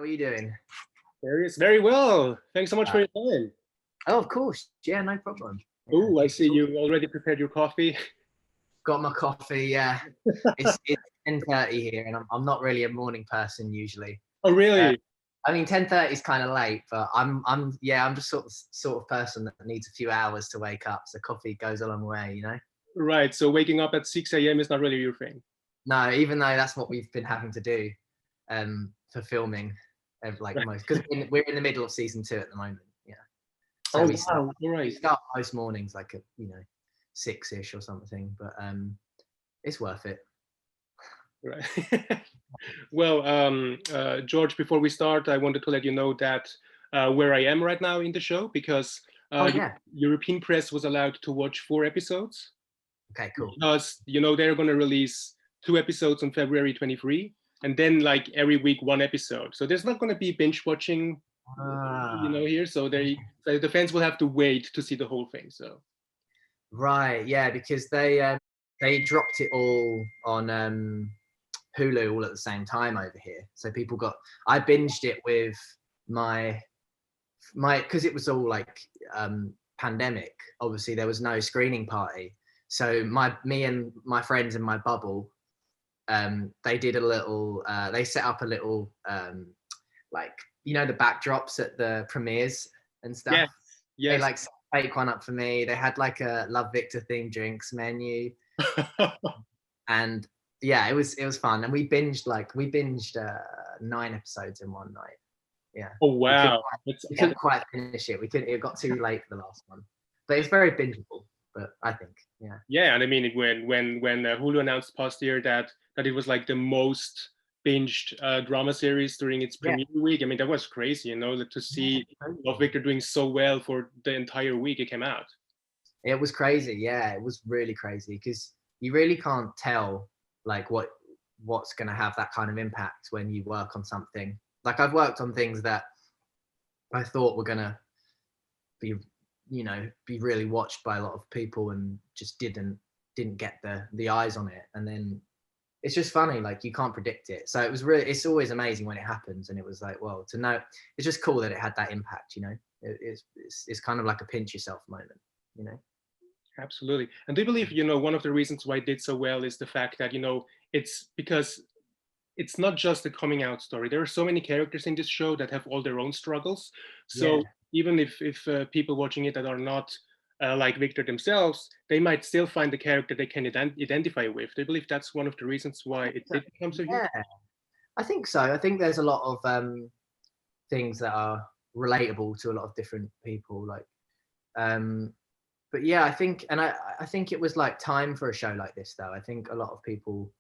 are you doing? Very well. Thanks so much for your time. Oh, of course. Yeah, no problem. Yeah, Oh, I see you already prepared your coffee. got my coffee. Yeah, it's 10:30 here, and I'm not really a morning person usually. Oh, really? I mean, 10:30 is kind of late, but I'm just sort of person that needs a few hours to wake up. So coffee goes a long way, you know. Right. So waking up at 6 a.m. is not really your thing. No, even though that's what we've been having to do for filming, like most, because we're in the middle of season 2 at the moment. Yeah. So Oh, we wow. we start most mornings like at 6-ish or something, but it's worth it. Right. Well, George, before we start, I wanted to let you know that where I am right now in the show, because European press was allowed to watch 4 episodes. Okay, cool. Because they're going to release 2 episodes on February 23, and then like every week 1 episode. So there's not going to be binge watching, here. So the fans will have to wait to see the whole thing. So. Right, yeah, because they dropped it all on Hulu all at the same time over here. So I binged it with my because it was all like pandemic. Obviously, there was no screening party. So me and my friends in my bubble, they did a little. They set up a little like the backdrops at the premieres and stuff. Yes. Yes. They like fake one up for me. They had like a Love Victor themed drinks menu, and yeah, it was fun. And we binged 9 episodes in one night. Yeah. Oh wow! We couldn't quite finish it. It got too late for the last one, but it's very bingeable. But I think, yeah. Yeah, and I mean, when Hulu announced past year that it was like the most binged drama series during its premiere week, I mean, that was crazy, to see Love Victor doing so well for the entire week it came out. It was crazy, yeah. It was really crazy because you really can't tell like what's going to have that kind of impact when you work on something. Like I've worked on things that I thought were going to be really watched by a lot of people and just didn't get the eyes on it. And then it's just funny, like you can't predict it. So it's always amazing when it happens. And it was like, well, to know, it's just cool that it had that impact, it's kind of like a pinch yourself moment, Absolutely. And do you believe, one of the reasons why it did so well is the fact that, it's because it's not just a coming out story. There are so many characters in this show that have all their own struggles. So even if people watching it that are not like Victor themselves, they might still find the character they can identify with. Do you believe that's one of the reasons why it did become so huge? Yeah, I think so. I think there's a lot of things that are relatable to a lot of different people. Like, but yeah, I think it was like time for a show like this, though. I think a lot of people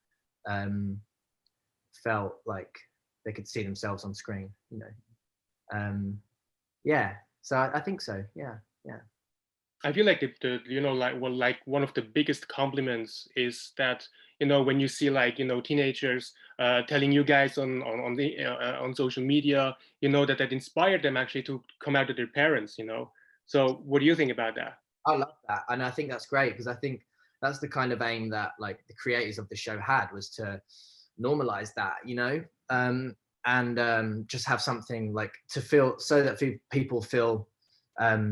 felt like they could see themselves on screen, yeah. So I think so. Yeah. I feel like one of the biggest compliments is that when you see teenagers telling you guys on social media, that inspired them actually to come out to their parents. So what do you think about that? I love that, and I think that's great because I think that's the kind of aim that like the creators of the show had, was to normalize that, and just have something like to feel, so that people feel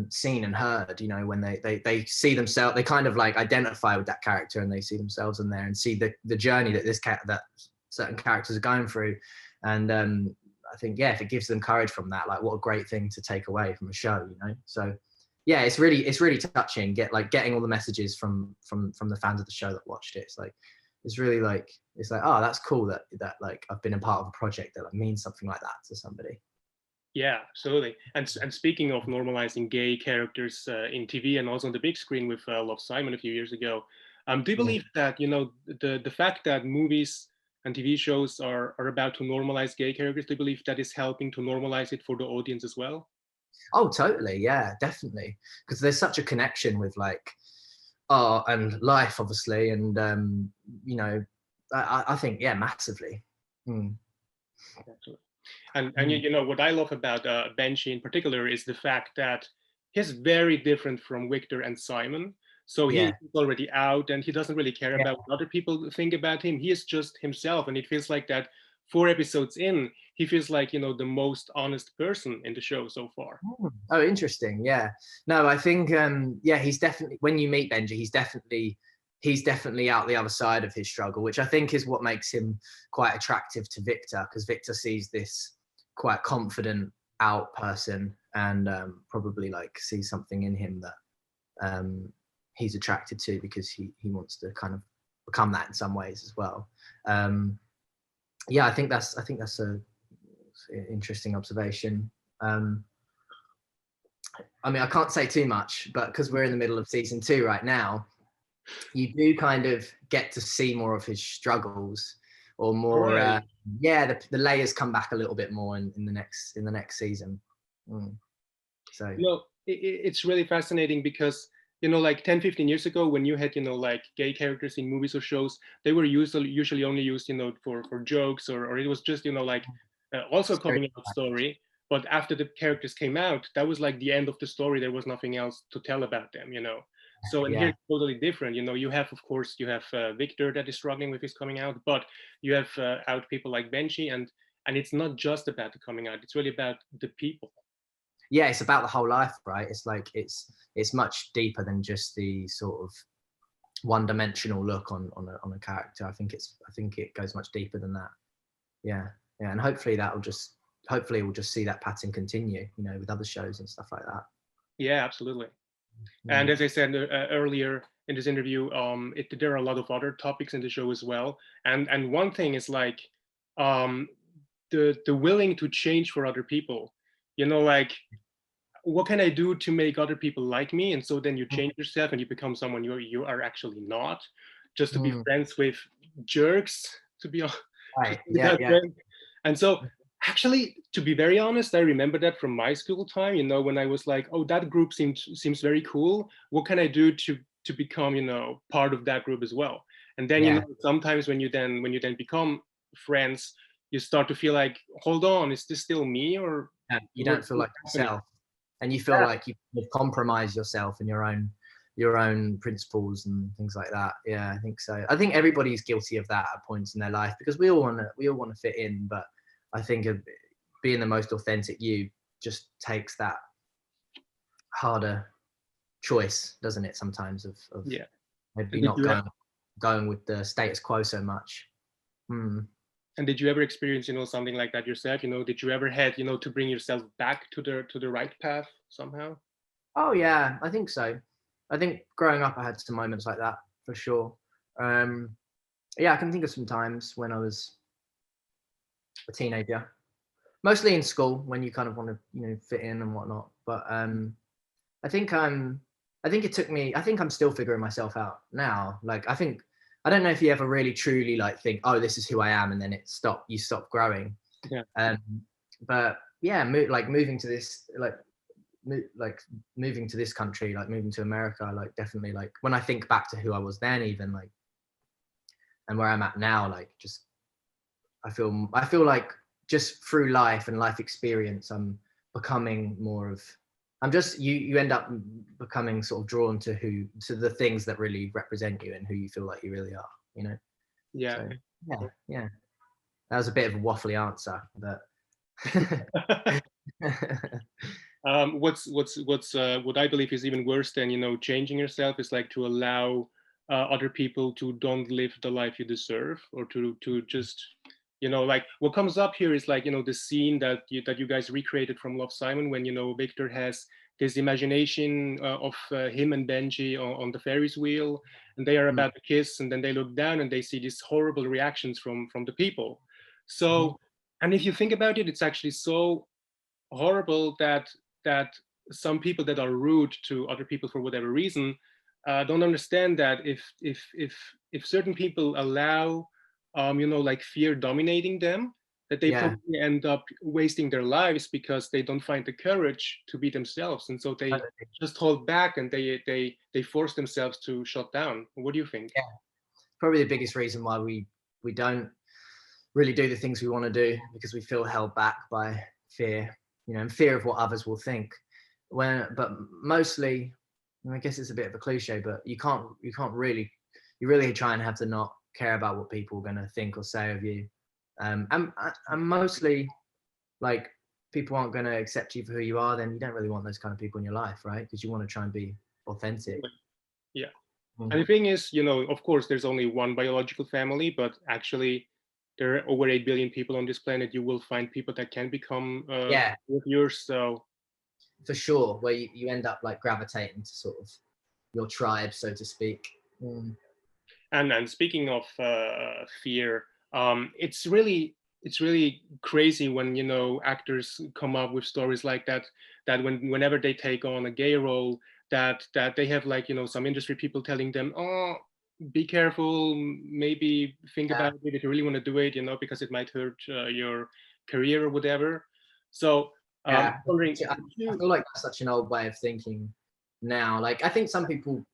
seen and heard, when they see themselves, they kind of like identify with that character and they see themselves in there and see the journey that that certain characters are going through. And I think, if it gives them courage from that, like what a great thing to take away from a show, so yeah, it's really touching, getting all the messages from the fans of the show that watched it. It's really like, oh, that's cool that like I've been a part of a project that like means something like that to somebody. Yeah, absolutely. And speaking of normalizing gay characters in TV and also on the big screen with Love, Simon a few years ago, do you believe that the fact that movies and TV shows are about to normalize gay characters, do you believe that is helping to normalize it for the audience as well? Oh, totally. Yeah, definitely. Because there's such a connection with like art and life, obviously, and I think massively. Absolutely. And what I love about Benji in particular is the fact that he's very different from Victor and Simon. So he's already out and he doesn't really care about what other people think about him. He is just himself, and it feels like that 4 episodes in, he feels like, you know, the most honest person in the show so far. Oh, interesting. Yeah. No, I think yeah, he's definitely, when you meet Benji, he's definitely out the other side of his struggle, which I think is what makes him quite attractive to Victor, because Victor sees this quite confident out person and probably like sees something in him that he's attracted to, because he wants to kind of become that in some ways as well. Yeah, I think that's a interesting observation. I mean, I can't say too much, but because we're in the middle of season 2 right now, you do kind of get to see more of his struggles, or more. Right. Yeah, the layers come back a little bit more in the next season. So You know, it's really fascinating because, you know, like 10-15 years ago, when you had, you know, like gay characters in movies or shows, they were usually only used, you know, for jokes, or it was just, you know, like also a coming out story. But after the characters came out, that was like the end of the story. There was nothing else to tell about them, you know. So, and yeah, here it's totally different. You know, you have, of course, you have Victor that is struggling with his coming out, but you have out people like Benji, and it's not just about the coming out. It's really about the people. yeah, it's about the whole life, right? It's like it's much deeper than just the sort of one-dimensional look on a character. I think it goes much deeper than that. Yeah, and hopefully we'll just see that pattern continue, you know, with other shows and stuff like that. Yeah, absolutely. And as I said earlier in this interview, there are a lot of other topics in the show as well. And one thing is like the willing to change for other people. You know, like, what can I do to make other people like me? And so then you change yourself and you become someone you are actually not, just to be friends with jerks, to be honest. Right. Yeah. And so, actually, to be very honest, I remember that from my school time, you know, when I was like, oh, that group seems very cool. What can I do to become, you know, part of that group as well? And then, you know, sometimes when you then become friends, you start to feel like, hold on, is this still me? Or you don't feel like yourself, and you feel like you've compromised yourself and your own principles and things like that. Yeah, I think so. I think everybody's guilty of that at points in their life, because we all want to fit in, but I think of being the most authentic you just takes that harder choice, doesn't it, sometimes, of maybe not going with the status quo so much. And did you ever experience, you know, something like that yourself? You know, did you ever had, you know, to bring yourself back to the right path somehow? Oh yeah, I think so. I think growing up, I had some moments like that for sure. Yeah, I can think of some times when I was a teenager, mostly in school, when you kind of want to, you know, fit in and whatnot. But I think it took me. I think I'm still figuring myself out now. Like, I don't know if you ever really truly like think, oh, this is who I am, and then you stop growing. Yeah. But yeah, moving to this, moving to this country, like moving to America, like definitely, like when I think back to who I was then, even, like, and where I'm at now, like, just I feel like just through life and life experience, I'm becoming more of. I'm just you end up becoming sort of drawn to the things that really represent you and who you feel like you really are, you know. Yeah. So, yeah. That was a bit of a waffly answer, but. What I believe is even worse than, you know, changing yourself is like to allow other people to don't live the life you deserve, or to just, you know, like what comes up here is like, you know, the scene that you guys recreated from Love, Simon, when, you know, Victor has this imagination of him and Benji on the Ferris wheel, and they are about to kiss, and then they look down and they see these horrible reactions from the people. So, and if you think about it, it's actually so horrible that some people that are rude to other people for whatever reason don't understand that if certain people allow you know, like fear dominating them, that they probably end up wasting their lives because they don't find the courage to be themselves, and so they just hold back, and they force themselves to shut down. What do you think? Yeah, probably the biggest reason why we don't really do the things we want to do, because we feel held back by fear, you know, and fear of what others will think. But mostly, I guess it's a bit of a cliche, but you really try and have to not care about what people are going to think or say of you. And mostly, like, people aren't going to accept you for who you are, then you don't really want those kind of people in your life, right? Because you want to try and be authentic. Yeah. And the thing is, of course, there's only one biological family, but actually there are over 8 billion people on this planet. You will find people that can become with yours. So for sure, where you end up like gravitating to sort of your tribe, so to speak. And speaking of fear, it's really crazy when actors come up with stories like that whenever they take on a gay role, that they have like some industry people telling them, oh, be careful, maybe think about it if you really want to do it, because it might hurt your career or whatever. So I wondering, feel like that's such an old way of thinking now. Like, I think some people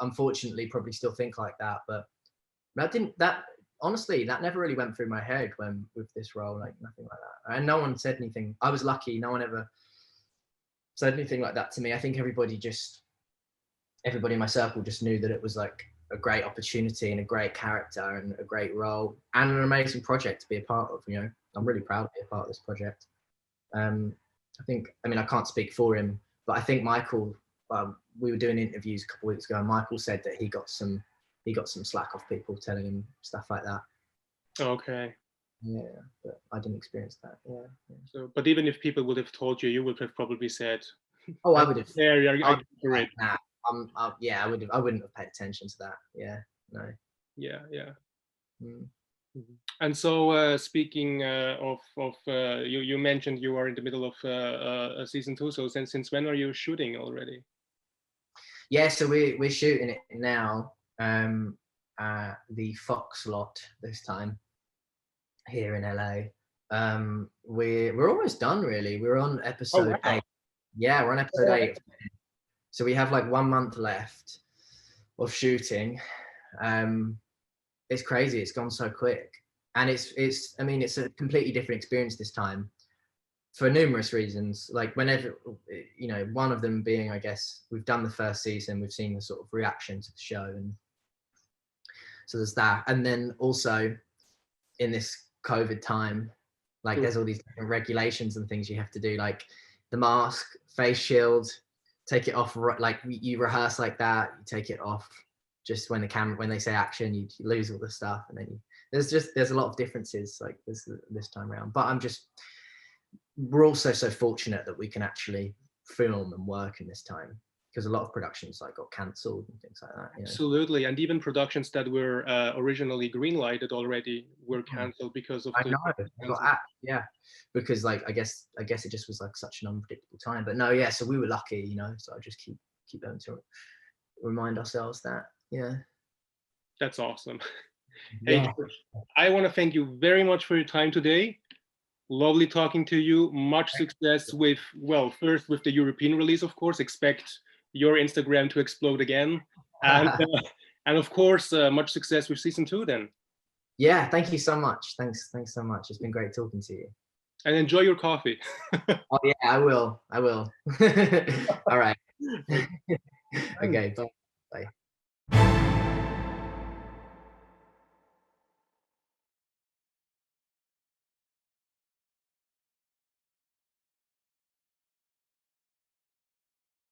unfortunately probably still think like that, but honestly, that never really went through my head with this role, like nothing like that. And no one said anything. I was lucky, no one ever said anything like that to me. I think everybody in my circle just knew that it was like a great opportunity and a great character and a great role and an amazing project to be a part of. I'm really proud to be a part of this project. I can't speak for him, but I think Michael, we were doing interviews a couple of weeks ago, and Michael said that he got some slack off people telling him stuff like that. Okay. Yeah, but I didn't experience that. Yeah. So, but even if people would have told you, you would have probably said, "Oh, I would have." Nah, I wouldn't have paid attention to that. Yeah. No. Yeah. And so, speaking of you mentioned you are in the middle of season 2. So since when are you shooting already? Yeah, so we're shooting it now. The Fox lot this time here in LA. We're almost done, really. We're on episode 8. Yeah, we're on episode 8. So we have like 1 month left of shooting. It's crazy. It's gone so quick, and it's a completely different experience this time for numerous reasons. Like, whenever, one of them being, I guess, we've done the first season, we've seen the sort of reaction to the show, and so there's that. And then also in this COVID time, like, there's all these different regulations and things you have to do, like the mask, face shield, take it off, like you rehearse like that, you take it off just when they say action, you lose all the stuff, and then there's a lot of differences like this time around. But we're also so fortunate that we can actually film and work in this time, because a lot of productions like got cancelled and things like that. Absolutely, and even productions that were originally greenlighted already were cancelled because of because like I guess it just was like such an unpredictable time. But no, yeah, so we were lucky, so I just keep going to remind ourselves that. Yeah, that's awesome. Hey, I want to thank you very much for your time today. Lovely talking to you. Much success with first with the European release, of course. Expect your Instagram to explode again, and of course, much success with season 2 then. Yeah, thank you so much. Thanks so much. It's been great talking to you. And enjoy your coffee. Oh yeah, I will. All right. Okay, bye.